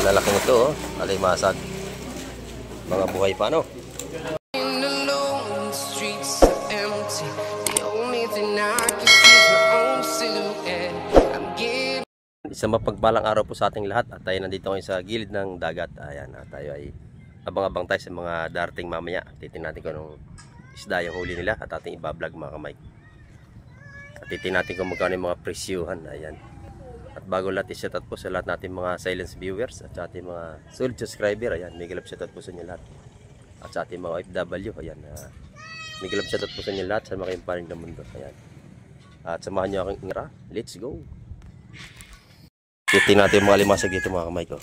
Lalaki nito, oh. Alimasag. Mga buhay pa, no? Isang mapagpalang araw po sa ating lahat at tayo nandito ngayon sa gilid ng dagat. Ayan, tayo ay abang-abang tayo sa mga darating mamaya. Titingnan natin kung anong isda yung huli nila at ating ibablog mga kamay. At titingnan natin kung magkano yung mga presyuhan. Ayan. At bago lahat i-shout out po sa lahat natin mga silence viewers at sa ating mga solid subscriber. Ayan, may galap shout out po sa inyo lahat. At sa ating mga OFW. Ayan, may galap shout out po sa inyo lahat sa mga impaling ng mundo. Ayan. At samahan nyo aking ingara. Let's go! Titingnan natin yung mga limasag dito mga kamay ko.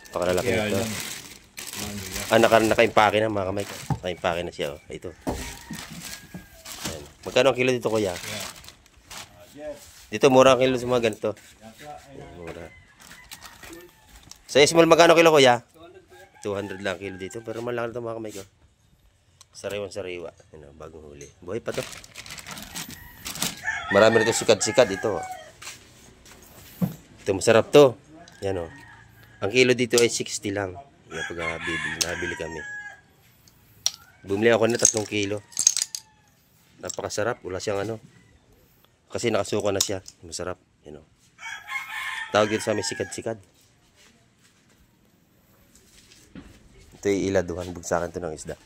Pakalalaki na ito. Naka-impake na mga kamay ko. Naka-impake na siya. Oh. Ito. Ayan. Magkano ang kilo dito kuya? Dito mura ang kilo sa mga ganito. Mura. Sa small magkano kilo kuya? 200 lang kilo dito. Pero malaki na ito mga kamay ko. Sariwan-sariwa. Bagong huli. Buhay pa to. Marami rito sikad-sikad ito. Ito masarap to. Yan o. Ang kilo dito ay 60 lang. Yan pag nabili kami. Bumili ako na 3 kilo. Napakasarap. Wala siyang ano. Kasi nakasuka na siya. Masarap. Yan o. Tawag dito sa amin sikad-sikad. Ito yung iladuhan. Bugsakan to ng isda.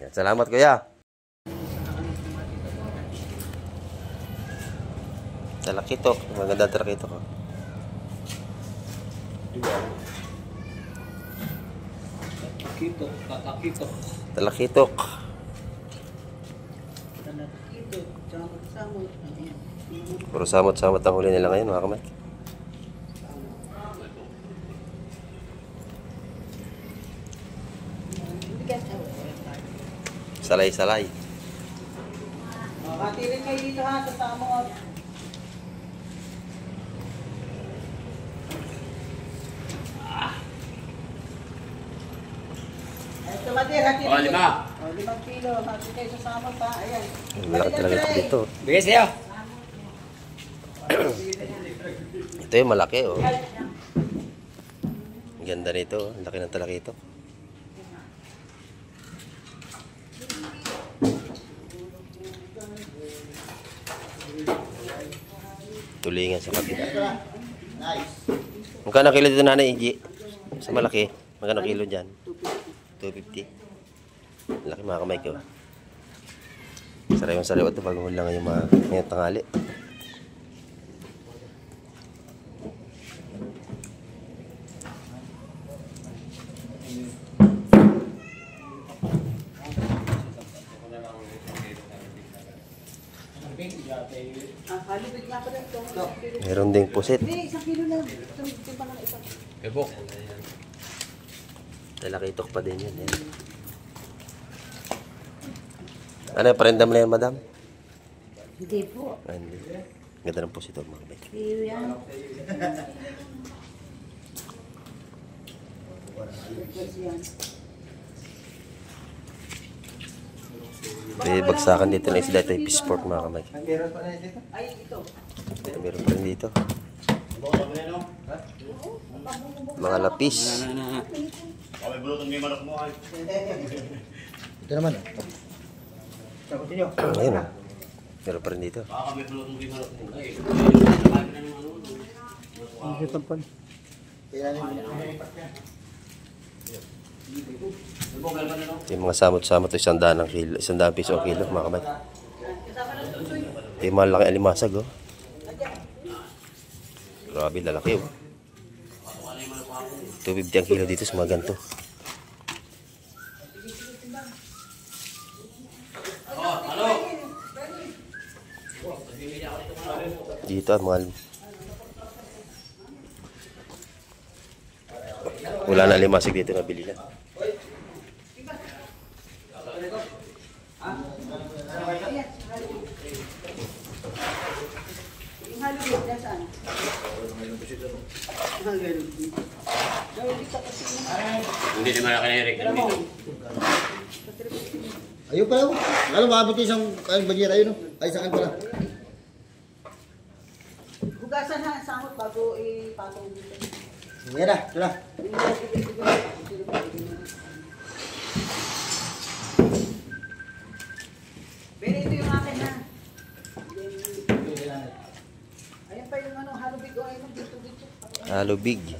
Yan. Salamat kuya. Talakitok, maganda talakitok ko. Talakitok. Puro samot-samot ang huli nila ngayon mga kamay. Salay-salay. Makatilin kayo dito ha, sa samot. Oh, 5. 5 kilo. Hati kayo sa samot ha. Ayan. Malaki talaga ito dito. Bigay sa'yo. Ito yung malaki oh. Ganda nito. Ang laki ng talakito. Tulingan sa kabila. Magkano kilo dito nanay Iji? Sa malaki. Magkano kilo dyan? 250. Laki mga kamay ko. Sariwan-sariwa ito bago lang yung mga ngayong tanghali. Meron ding pusit. Hindi, 1 kilo lang. Ebok. Talakitok pa din yan. Ano yung parendam na yan, madam? Hindi po. Hindi. Ganda ng pusit ito, mga kabay. Iyo yan. Bagsakan dito na isda. Ito yung fish pork, mga kamay. Ay, ito. Meron pa rin dito. Mga lapis. Ito naman. Ayun o. Meron pa rin dito. Yung mga samot-samot ito 100 kilo, 100 piso ang kilo mga kamay. Ito yung malaki alimasag oh. Grabe lalaki oh. 250 ang kilo dito sa mga ganito. Dito mga wala na limasig dito na bili na. Hindi naman ako na-erect. Ayun pala. Lalo makabot isang banyera yun. Ay, saan pala? Hugasan ha, samot bago ipatong dito. Yan na, ito na. Pero ito yung akin ha. Ayan pa yung ano, halubig o ayun dito. Halubig.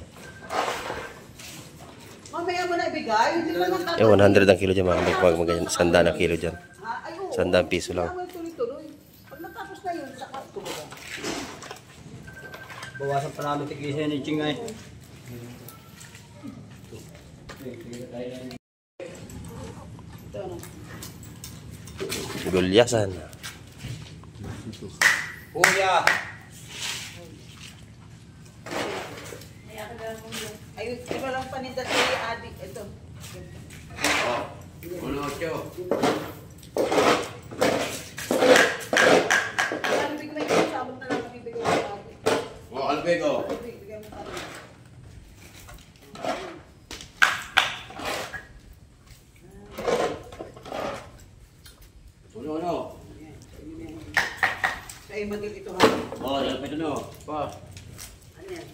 Mamaya mo na ibigay, hindi mo lang Yung 100 ang kilo dyan mga kamay. Pag magayon, 100 ang kilo dyan. Ay, oo. 100 piso lang. Kailangan tuloy-tuloy. Pag natapos na yun, saka tuloy. Bawasan pa namin tigisan yung chingay. Ito ano. Gulyasan. Kuya! Ay, iba lang paninda si Adi. Ito. Uno, ocho. Halubig na yun, samot na lang bibigay ko sa Adi. O, Albedo. Halubig, bigyan mo sa Adi. Uno. Ay, magil ito ha. O, Albedo no. Pa. Ano yan?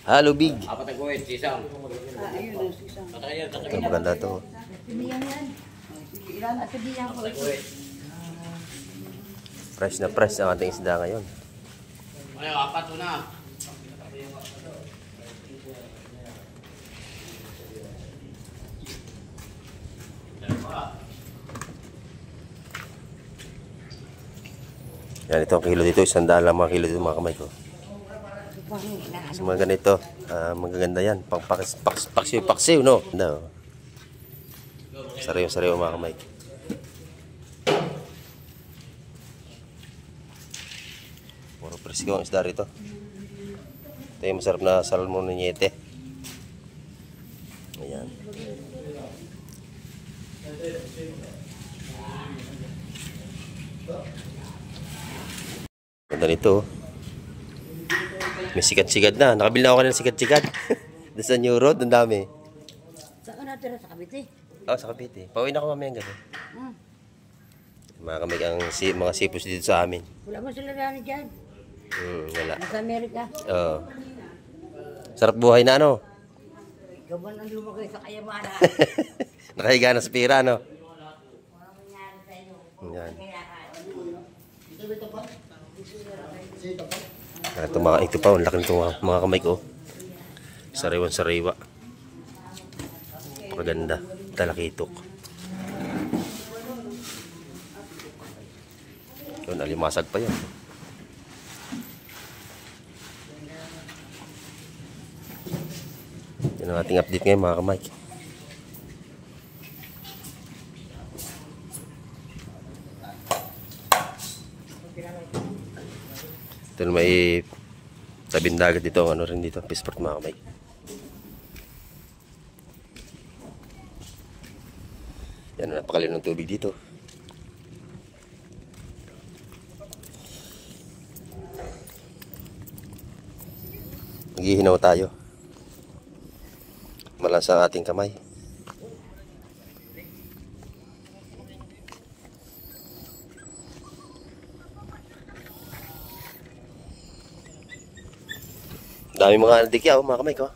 Halubig. Apat ang kuwit, isang. Ayun ang sisang. Tatay yan, tatay Ito maganda to. Sabihan yan. Sige, ilan? Sabihan ko. ang kuwit. Fresh na fresh ang ating isda ngayon. Ano, apat na. Yan, ito ang kilo dito. 100 lang mga kilo dito mga kamay ko. Mas mga ganito. Magaganda yan. Pang paksiw, no? No. Sariw mga kamay. Puro presko ang isda rito. Ito yung masarap na salmon ng yete. Ayan. Ganda nito. May sikat-sikat na. Nakabili na ako ng sikat-sikat. Doon sa New Road, ang dami. Saan ka natira? Sa Cavite? Oh, sa Cavite. Pauwi na ako mamayang gabi. Hmm. Mga kamig ang mga sipos dito sa amin. Wala mo sila dyan dyan. Wala. Nasa Amerika. Oo. Sarap buhay na ano. Gaban ang lumagay sa kayamanan. Nakahiga na sa pira, no? Walang nangyari sa inyo. Yan. Sito pa. Ito pa, ang laki nito mga kamay ko. Sariwan-sariwa. Maganda. Talakitok. Yun, alimasag pa yan. Yan ang ating update ngayon mga kamay. Ito may tabing dagat dito, ano rin dito, Peaceport mga kamay. Yan, napakaliw ng tubig dito. Maghihinaw tayo. Malansa ang ating kamay. Dami mga dikya, mga kamay ko.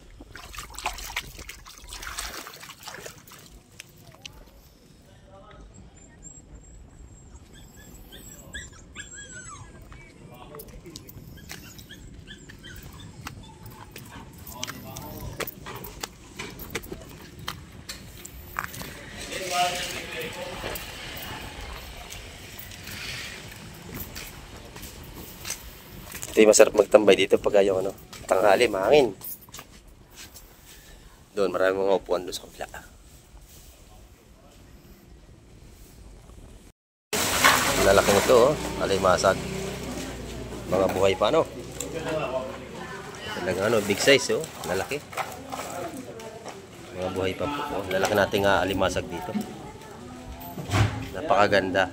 Ito yung masarap magtambay dito pag ayaw ano, tanghali, mahangin. Doon, maraming mga upuan doon sa kabila. Lalaki mo ito, oh. Alimasag. Mga buhay pa, no? Talagang ano, big size, oh. Lalaki. Mga buhay pa po. Oh. Lalaki nating alimasag dito. Napakaganda.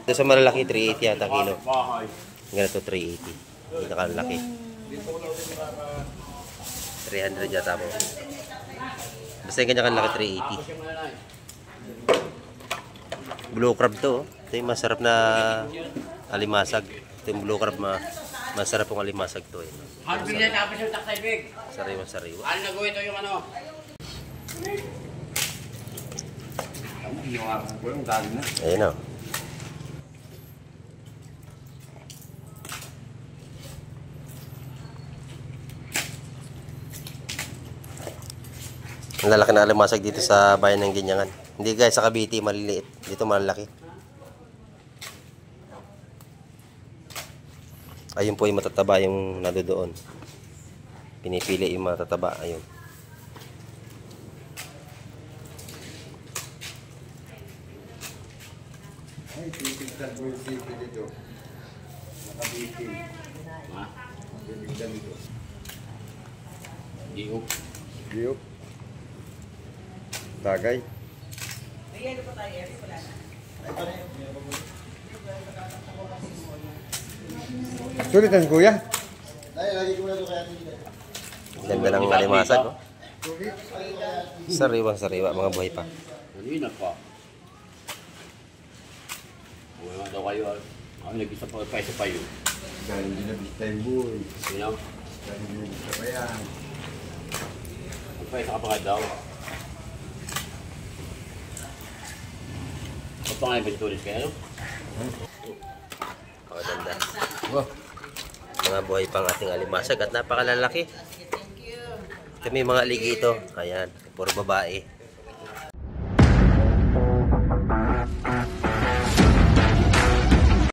Ito sa malalaki, 380 yata kilo. Ganito, 380. Hindi nakalaki. 300 yata po. Basta yung kanya kalaki, 380. Blue crab to. Ito yung masarap na alimasag. Ito yung blue crab, masarap pong alimasag to eh. Hal bilyan tapos yung taksay big. Sariwa-sariwa. Hal na ito yung ano. Ayun o. Ang lalaki na alimasag dito sa bayan ng Ginyangan. Hindi guys, sa Cavite maliliit. Dito malalaki. Ayun po yung matataba yung nandoon. Pinipili yung matataba. Ayun. Ay, titignan ko yung sipit dito. Nakabitin. Ha? Titignan dito. Diop. Giyop. Dagay. Sulit ang kuya. Ganda ng alimasag. Oh. Sariwang-sariwa. Mga buhay pa. Kanina pa. Wala daw kayo. Ako nag-isa pa yun. Dahil hindi na bista yung buhay. Sino? Dahil hindi na bista pa yan. Magpaisa ka pa nga daw. Ba't pa nga inventories kayo? Maganda. Mga buhay pang ating alimasag at napakalalaki. Ito may mga ligi ito. Ayan, puro babae.